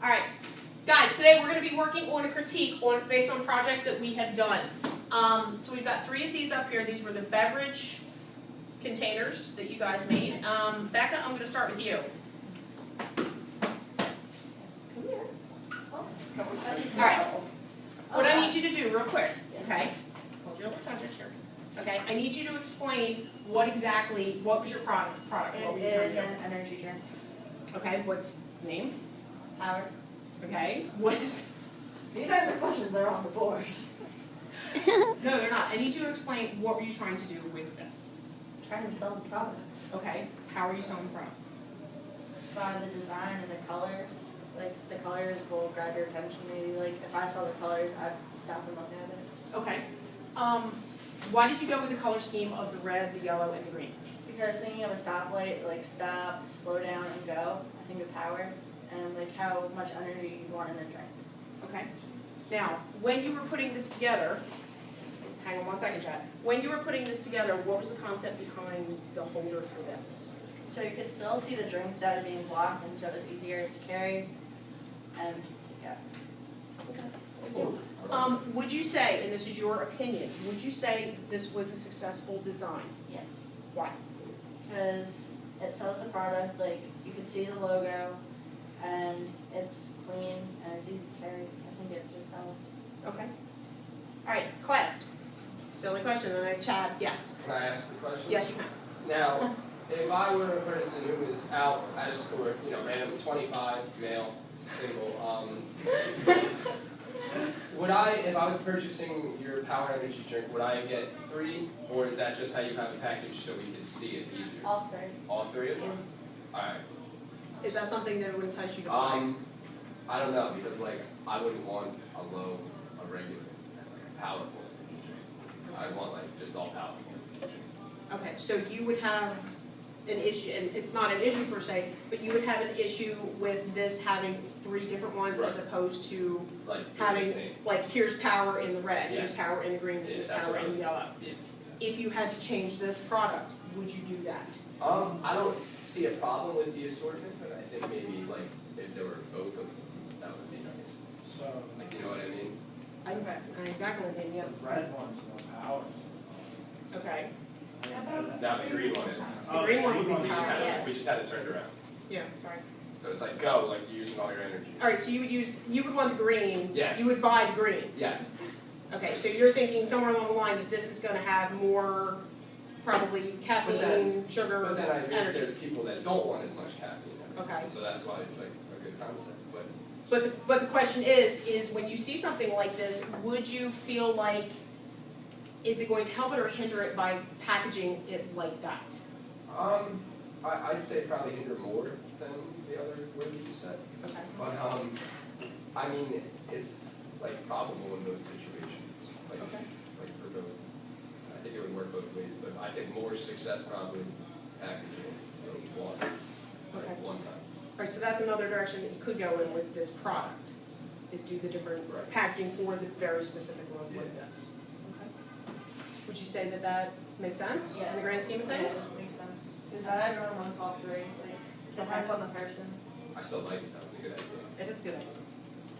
All right, guys, today we're going to be working on a critique based on projects that we have done. So we've got 3 of these up here. These were the beverage containers that you guys made. Becca, I'm going to start with you. Come here. All right. What I need you to do real quick, okay? Hold your little project here. Okay, I need you to explain what was your product? It is an energy drink. Okay, what's the name? Power. Okay, what is... These are the questions that are on the board. No, they're not. I need you to explain what were you trying to do with this. I'm trying to sell the product. Okay, how are you selling the product? By the design and the colors. Like, the colors will grab your attention. Maybe, like, if I saw the colors, I'd stop and look at it. Okay. Why did you go with the color scheme of the red, the yellow, and the green? Because thinking of a stoplight, like stop, slow down, and go, I think of power, and like how much energy you want in a drink. Okay. Now, when you were putting this together, hang on one second, Chad. When you were putting this together, what was the concept behind the holder for this? So you could still see the drink that is being blocked, and so it's easier to carry, and yeah. Okay. Cool. Would you say, and this is your opinion, would you say this was a successful design? Yes. Why? Because it sells the product, like, you can see the logo, and it's clean, and it's easy to carry. I think it just sells. Okay. All right, class. Silly question, and I Chad, yes. Can I ask the question? Yes, you can. Now, if I were a person who was out at a store, you know, random 25, male, single, would I, if I was purchasing your power energy drink, would I get 3, or is that just how you have it packaged so we can see it easier? All 3. All 3 of them? Yes. Alright. Is that something that would entice you to buy? I don't know, because like, I wouldn't want a regular, like a powerful energy drink. I want like, just all powerful energy drinks. Okay, so you would have an issue, and it's not an issue per se, but you would have an issue with this having 3 different ones as opposed to Like, having, the same. like, here's power in the red, here's Yes. power in the green, Yeah, here's that's power what I in the was- yellow. yeah. If you had to change this product, would you do that? I don't see a problem with the assortment, but I think maybe like if there were both of them, that would be nice. So, Like, you know what I mean? I know exactly what I mean, yes. the red one's more power. Okay, Now the green one is. The green one would be We just had Yeah. it, we just had it turned around. yeah, sorry. So it's like go, like you're using all your energy. All right, so you would want the green. Yes. You would buy the green. Yes. Okay, so you're thinking somewhere along the line that this is gonna have more, probably caffeine, sugar, But then I think energy. there's people that don't want as much caffeine. Okay. So that's why it's like a good concept, but. But the question is when you see something like this, would you feel like, is it going to help it or hinder it by packaging it like that? I'd say probably hinder more than the other word that you said. Okay. But, I mean, it's like probable in those situations, like, Okay. like for both. I think it would work both ways, but I think more success probably packaging than one, Okay. like one time. All right, so that's another direction that you could go in with this product, is do the different Right. packaging for the very specific ones like this. Okay. Would you say that that makes sense in the grand scheme of things? Yeah, makes sense. Because not everyone wants all 3. Like, depends on the person. I still like it, that was a good idea. It is good.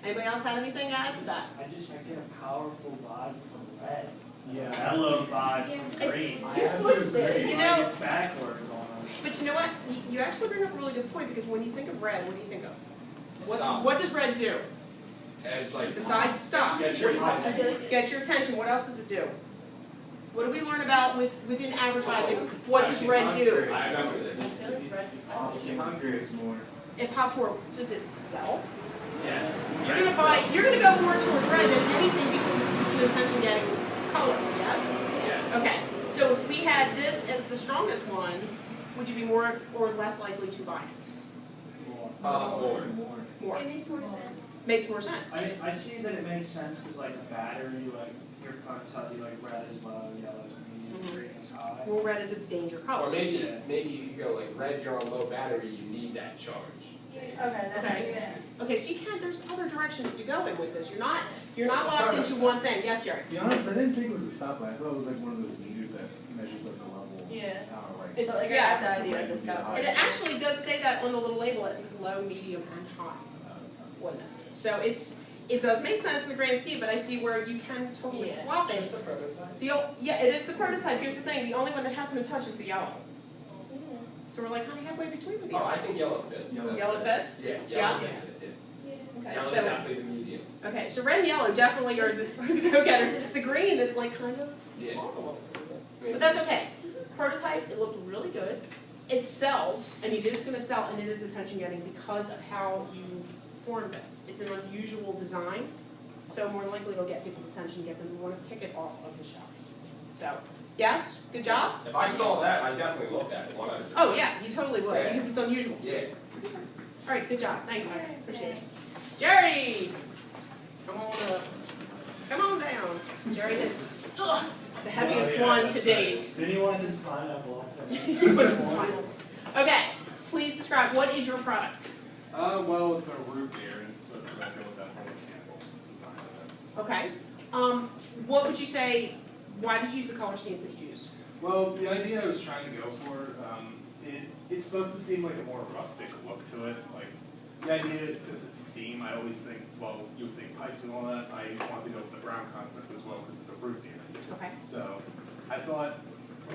Anybody else have anything to add to that? I just get a powerful vibe from red. Yeah. Mellow vibe Yeah. from It's- green. you switched it. You know- It's backwards almost. But you know what? You actually bring up a really good point, because when you think of red, what do you think of? Stop. What does red do? And it's like, Besides stop. get your I attention. feel like Get your attention. What else does it do? What do we learn about within advertising? What does red do? I remember this. I feel like red sells. You're hungry is more. It pops more. Does it sell? Yes. You're gonna go more towards red than anything because it's such an attention getting color, yes? Yes. Okay. So if we had this as the strongest one, would you be more or less likely to buy it? More. More. It makes more sense. Makes more sense. I see that it makes sense because like the battery, like your phone tells you like red is low, yellow is medium, green is high. Well, red is a danger Or color. maybe you could go like red, you're on low battery, you need that charge. Okay, that makes Okay. sense. Okay, so you can't. There's other directions to go in with this. You're not locked into one thing. Yes, Jerry. To be honest, I didn't think it was a stoplight. I thought it was like one of those meters that measures like the level Yeah. of power. Like, It's- But like, yeah. I got the idea of the stop. And it actually does say that on the little label. It says low, medium, and high. on this. So it does make sense in the grand scheme, but I see where you can totally Yeah. flop it. Just a prototype. Yeah, it is the prototype. Here's the thing, the only one that hasn't been touched is the yellow. So we're like kind of halfway between with the Oh, yellow. I think yellow fits. Yellow fits? Yeah, Yeah? yellow fits it. Okay, Yellow's so, definitely the medium. okay, so red and yellow definitely are the go-getters. It's the green that's like kind of Yeah. off a little bit. But that's okay. Prototype, it looked really good. It sells, and it is gonna sell, and it is attention-getting because of how you formed this. It's an unusual design, so more likely it'll get people's attention, get them to wanna pick it off of the shelf. So, yes, good job? If I saw that, I'd definitely look at it, 100%. Oh, yeah, you totally would, Yeah. because it's unusual. Yeah. All right, good job. Thanks, Mike. Appreciate it. Jerry! Come on up. Come on down. Jerry is the heaviest one to date. Then he wants his pineapple. What's his final? Okay, please describe, what is your product? Well, it's a root beer, and it's supposed to go with that whole candle design of it. Okay. What would you say, why did you use the color schemes that you used? Well, the idea I was trying to go for, it's supposed to seem like a more rustic look to it. Like, the idea, since it's steam, I always think, well, you would think pipes and all that. I wanted to go with the brown concept as well, because it's a root beer. Okay. So, I thought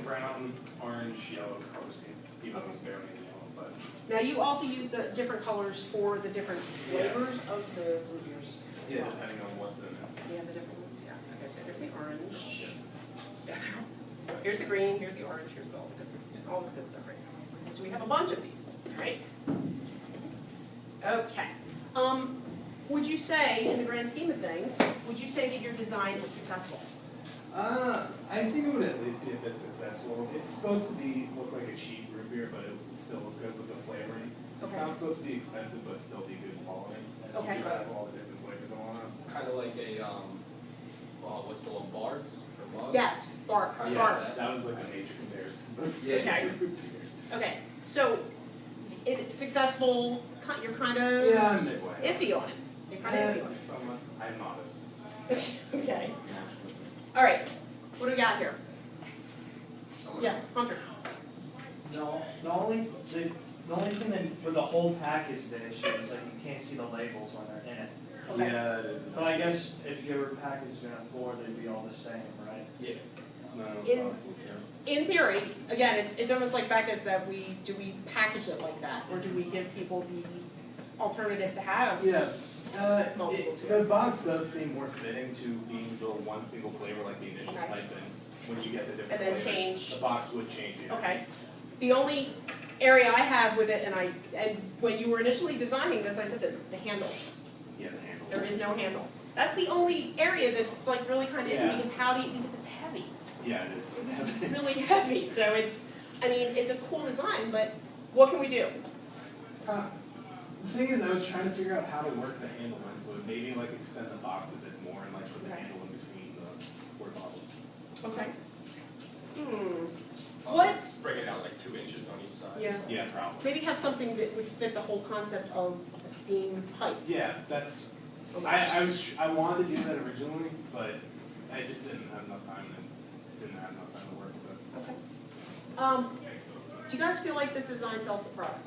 brown, orange, yellow color scheme, even though it was barely yellow, but. Now, you also use the different colors for the different flavors of the root beers. Yeah, depending on what's in it. Yeah, the different ones, yeah. Okay, so here's the orange. Yeah. Here's the green, here's the orange, here's the all this good stuff right now. So we have a bunch of these, all right? Okay. Would you say, in the grand scheme of things, would you say that your design is successful? I think it would at least be a bit successful. It's supposed to look like a cheap root beer, but it would still look good with the flavoring. It's Okay. not supposed to be expensive, but still be good quality. And Okay. you can have all the different flavors I want. Kind of like a, what's the one, Barks or Mug? Yes, bark, Yeah. barks. That was like a major comparison. Yeah. Okay. Okay, so it's successful, you're kind of Yeah, I'm midway. iffy on it. You're kind of iffy on Somewhat. I'm modest. it. Okay. All right, what do we got here? Someone Yeah, else. Hunter. No, the only thing that with the whole package that it shows is like you can't see the labels when they're in it. Okay. Yeah, it is. But I guess if your package is in a floor, they'd be all the same, right? Yeah. No, In- possible, yeah. In theory, again, it's almost like Becca's that do we package it like that, or do we give people the alternative to have? Yeah, Multiples, the box does seem more fitting to being the one single flavor like the initial Okay. type, and when you get the different And then flavors, change. the box would change, yeah. Okay. The only area I have with it, and when you were initially designing this, I said that the handle. Yeah, the handle. There is no handle. That's the only area that's like really kind of Yeah. iffy, because it's heavy. Yeah, it is. It was really heavy, so it's a cool design, but what can we do? The thing is, I was trying to figure out how to work the handle into it, maybe like extend the box a bit more and like put the Okay. handle in between the quart bottles. Okay. Hmm. Um, What? Bring it out like 2 inches on each side. or Yeah. something. Yeah, probably. Maybe have something that would fit the whole concept of a steam pipe. Yeah, that's, almost. I wanted to do that originally, but I just didn't have enough time and didn't have enough time to work with it. Okay. Do you guys feel like this design sells the product?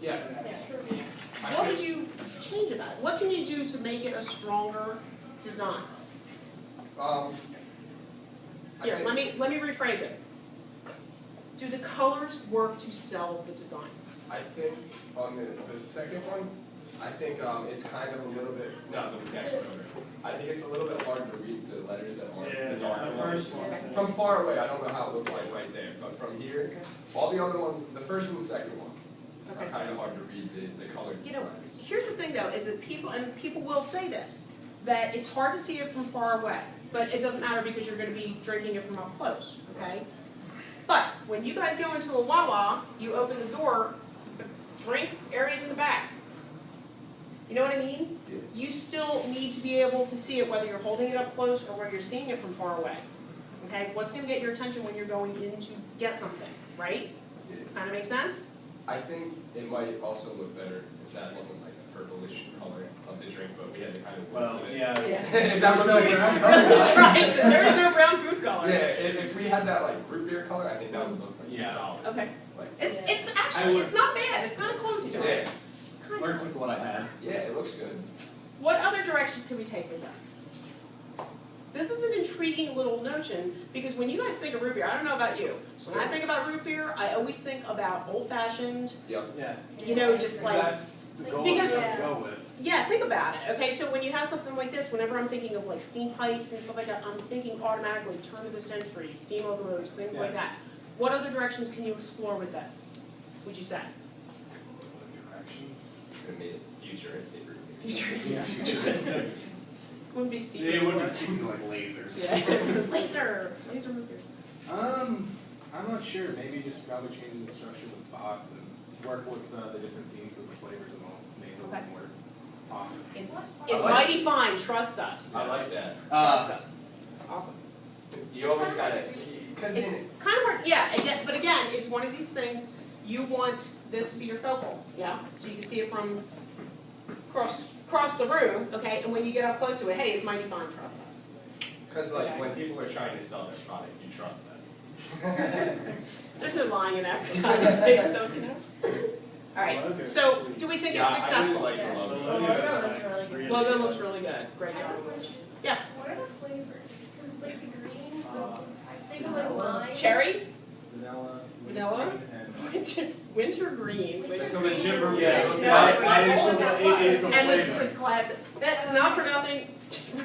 Yes. I What think- would you change about it? What can you do to make it a stronger design? I Here, think- let me rephrase it. Do the colors work to sell the design? I think on the second one, I think it's kind of a little bit, no, the next one over. I think it's a little bit hard to read the letters that aren't the dark the ones. first one. From far away, I don't know how it looks like right there, but from here, all the other ones, the first and the second one, are Okay. kind of hard to read the colored You know, lines. here's the thing though, is that people will say this, that it's hard to see it from far away, but it doesn't matter because you're gonna be drinking it from up close, okay? But when you guys go into a Wawa, you open the door, the drink area's in the back. You know what I mean? Yeah. You still need to be able to see it whether you're holding it up close or whether you're seeing it from far away. Okay, what's gonna get your attention when you're going in to get something, right? Yeah. Kinda make sense? I think it might also look better if that wasn't like a purplish color of the drink, but we had to kind of work Well, with it. yeah. If that was So like, brown That's right, there is no brown food color. yeah, if we had that like root beer color, I think that would look like Yeah. solid. Okay, Like, it's I actually, would- it's not bad, it's kinda close to it. yeah, Kinda Work close. with what I had. yeah, it looks good. What other directions can we take with this? This is an intriguing little notion, because when you guys think of root beer, I don't know about you, when I think about root beer, I always think about old-fashioned, Yep. Yeah. you know, just like, That's the goal Because- to go with. yeah, think about it, okay? So when you have something like this, whenever I'm thinking of like steam pipes and stuff like that, I'm thinking automatically turn of the century, steam locomotives, things like that. What other directions can you explore with this, would you say? Directions. Could have made it futuristic root beer. Future. Wouldn't be steam. It would be anymore. seeming like lasers. Yeah. Laser root beer. I'm not sure, maybe just probably changing the structure of the box and work with the different themes of the flavors and all, make it a Okay. little more pop. It's I like mighty fine, trust us. I like that. Trust us. Awesome. You always gotta, cause It's in, kind of hard, yeah, again, but again, it's one of these things, you want this to be your focal, yeah? So you can see it from across the room, okay, and when you get up close to it, hey, it's mighty fine, trust us. cause like Okay. when people are trying to sell their product, you trust them. There's no lying in advertising, don't you know? Alright, Logo. so do we think Yeah, it's I really successful? like Yeah. the The logo. The logo logo is looks really good. really Logo good. looks really good, great I have job. a question. Yeah. What are the flavors? Cause like the green, I think of like lime. Cherry, Vanilla. Vanilla? And winter green, Like which Just is some of the gibber, Yeah, Yeah. that is a, it is a and this is flavor. just classic. That, not for nothing,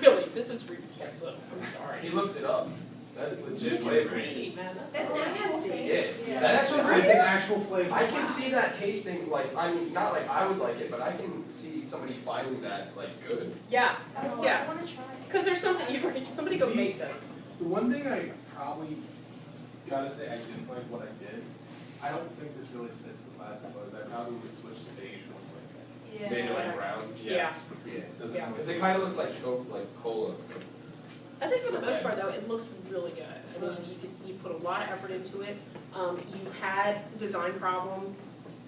really, this is ridiculous, so I'm sorry. He looked it up. That's legit Winter flavor. green, man, that's That's an actual nasty. thing. Yeah, Yeah. that actually it's really an actual flavor. I can see that tasting like, I mean, not like I would like it, but I can see somebody finding that like good. Yeah, Oh, Yeah. I wanna try it. because there's something, somebody go make this. The one thing I probably gotta say I didn't like what I did, I don't think this really fits the classic was. I probably would switch to beige one like Yeah. Made it like brown. Yeah. Yeah. Doesn't Yeah. have Cause it kinda looks like Coke, like cola. I think for the most part though, it looks really good. I mean, you put a lot of effort into it. You had a design problem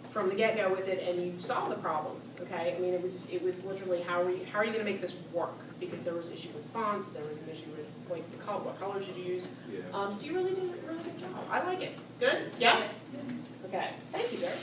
from the get-go with it and you solved the problem, okay? I mean, it was literally how are you gonna make this work? Because there was issue with fonts, there was an issue with like the color, what colors did you use? Yeah. So you really did a really good job. I like it. Good? Yeah? Okay. Thank you, Derek.